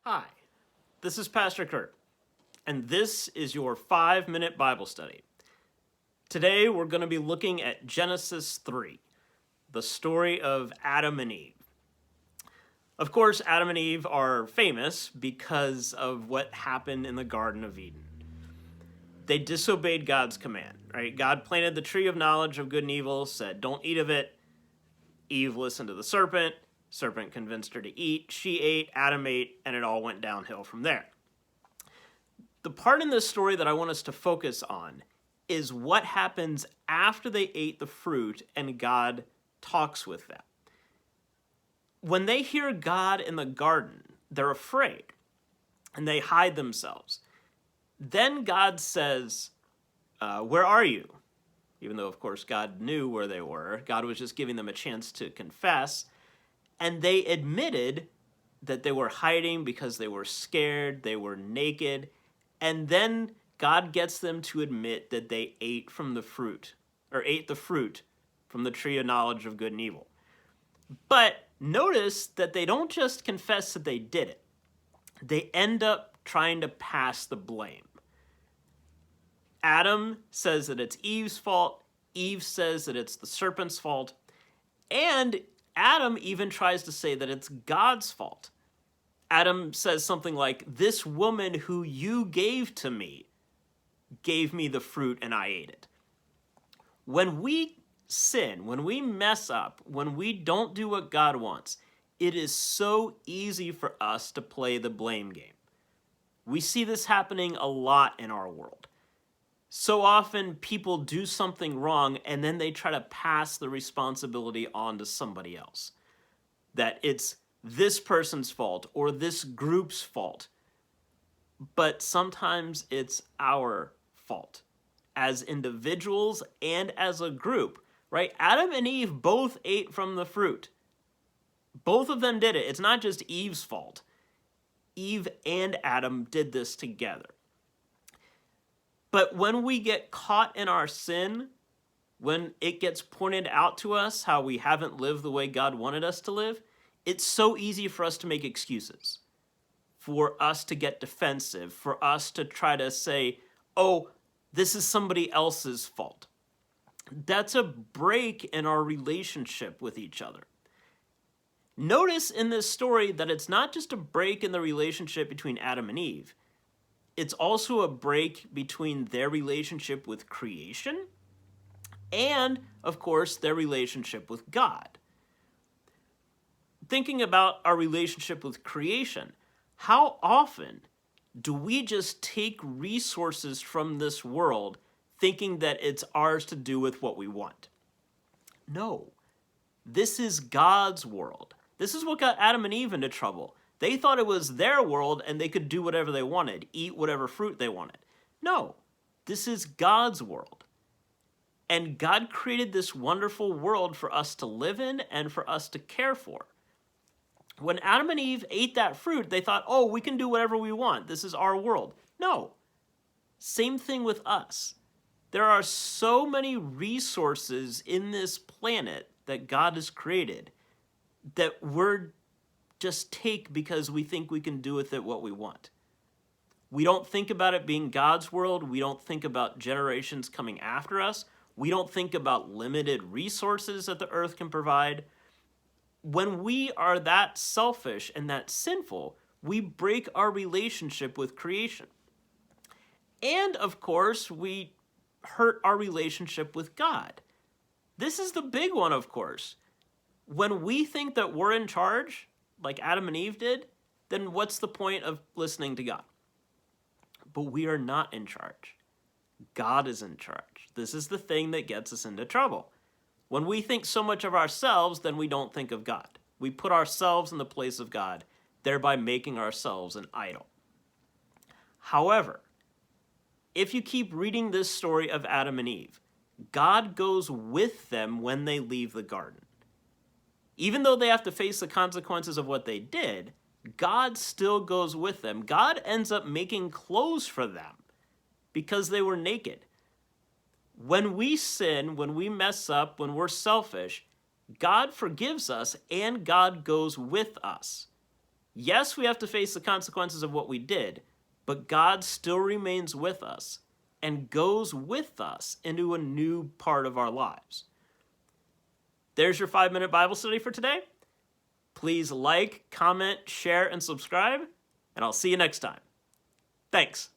Hi, this is Pastor Kurt, and this is your 5-minute Bible study. Today we're going to be looking at Genesis 3, the story of Adam and Eve. Of course, Adam and Eve are famous because of what happened in the Garden of Eden. They disobeyed God's command, right? God planted the tree of knowledge of good and evil, said, don't eat of it. Eve listened to the serpent. Serpent convinced her to eat. She ate, Adam ate, and it all went downhill from there. The part in this story that I want us to focus on is what happens after they ate the fruit and God talks with them. When they hear God in the garden, they're afraid and they hide themselves. Then God says, where are you? Even though, of course, God knew where they were. God was just giving them a chance to confess. And they admitted that they were hiding because they were scared, they were naked. And then God gets them to admit that they ate the fruit from the tree of knowledge of good and evil. But notice that they don't just confess that they did it. They end up trying to pass the blame. Adam says that it's Eve's fault. Eve says that it's the serpent's fault. And Adam even tries to say that it's God's fault. Adam says something like, this woman who you gave to me gave me the fruit and I ate it. When we sin, when we mess up, when we don't do what God wants, it is so easy for us to play the blame game. We see this happening a lot in our world. So often people do something wrong and then they try to pass the responsibility on to somebody else. That it's this person's fault or this group's fault. But sometimes it's our fault as individuals and as a group, right? Adam and Eve both ate from the fruit. Both of them did it. It's not just Eve's fault. Eve and Adam did this together. But when we get caught in our sin, when it gets pointed out to us how we haven't lived the way God wanted us to live, it's so easy for us to make excuses, for us to get defensive, for us to try to say, oh, this is somebody else's fault. That's a break in our relationship with each other. Notice in this story that it's not just a break in the relationship between Adam and Eve. It's also a break between their relationship with creation and, of course, their relationship with God. Thinking about our relationship with creation, how often do we just take resources from this world thinking that it's ours to do with what we want? No. This is God's world. This is what got Adam and Eve into trouble. They thought it was their world and they could do whatever they wanted, eat whatever fruit they wanted. No, this is God's world. And God created this wonderful world for us to live in and for us to care for. When Adam and Eve ate that fruit, they thought, oh, we can do whatever we want. This is our world. No. Same thing with us. There are so many resources in this planet that God has created that we're just take because we think we can do with it what we want. We don't think about it being God's world. We don't think about generations coming after us. We don't think about limited resources that the earth can provide. When we are that selfish and that sinful, we break our relationship with creation. And, of course, we hurt our relationship with God. This is the big one, of course. When we think that we're in charge, like Adam and Eve did, then what's the point of listening to God? But we are not in charge. God is in charge. This is the thing that gets us into trouble. When we think so much of ourselves, then we don't think of God. We put ourselves in the place of God, thereby making ourselves an idol. However, if you keep reading this story of Adam and Eve, God goes with them when they leave the garden. Even though they have to face the consequences of what they did, God still goes with them. God ends up making clothes for them because they were naked. When we sin, when we mess up, when we're selfish, God forgives us and God goes with us. Yes, we have to face the consequences of what we did, but God still remains with us and goes with us into a new part of our lives. There's your 5-minute Bible study for today. Please like, comment, share, and subscribe, and I'll see you next time. Thanks.